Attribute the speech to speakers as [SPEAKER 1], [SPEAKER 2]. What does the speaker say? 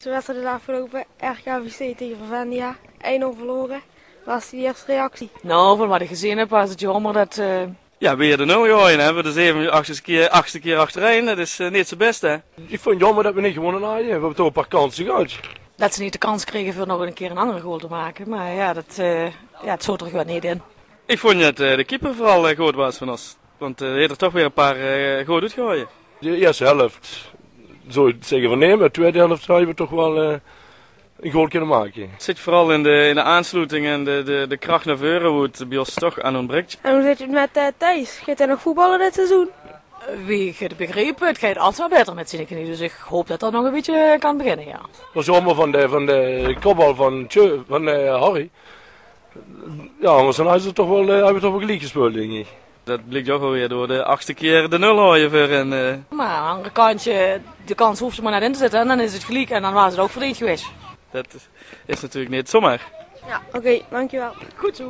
[SPEAKER 1] De wedstrijd is afgelopen, RKVC tegen Vervendia, 1-0 verloren. Wat was die eerste reactie?
[SPEAKER 2] Nou, van wat ik gezien heb, was het jammer dat...
[SPEAKER 3] Ja, weer de 0 gooien hè, voor de 8e keer achtereen, dat is niet zo best hè.
[SPEAKER 4] Ik vond het jammer dat we niet gewonnen hadden, we hebben toch een paar kansen gehad.
[SPEAKER 2] Dat ze niet de kans kregen voor nog een keer een andere goal te maken, maar ja, het zat er gewoon niet in.
[SPEAKER 3] Ik vond dat de keeper vooral goed was van ons, want hij heeft er toch weer een paar goed uitgooien.
[SPEAKER 4] De eerste helft, zou je zeggen van nee, maar de tweede helft hebben we toch wel een goal kunnen maken.
[SPEAKER 3] Het zit vooral in de aansluiting en de kracht naar voren, hoe het bij ons toch aan ontbreekt.
[SPEAKER 1] En hoe zit het met Thijs? Gaat hij nog voetballen dit seizoen?
[SPEAKER 2] Wie het begrepen, het gaat altijd wel beter met zijn knie, dus ik hoop dat dat nog een beetje kan beginnen, ja.
[SPEAKER 4] Dat was jammer van de kopbal van Harry. Ja, anders dan hebben we toch wel gelijk gespeeld, denk ik.
[SPEAKER 3] Dat blijkt ook alweer door de 8e keer de 0 gooien voor en...
[SPEAKER 2] Maar aan de andere kantje, de kans hoeft er maar net in te zetten en dan is het gelijk en dan was het ook verdiend geweest.
[SPEAKER 3] Dat is natuurlijk niet zomaar.
[SPEAKER 1] Ja, oké, dankjewel.
[SPEAKER 2] Goed zo.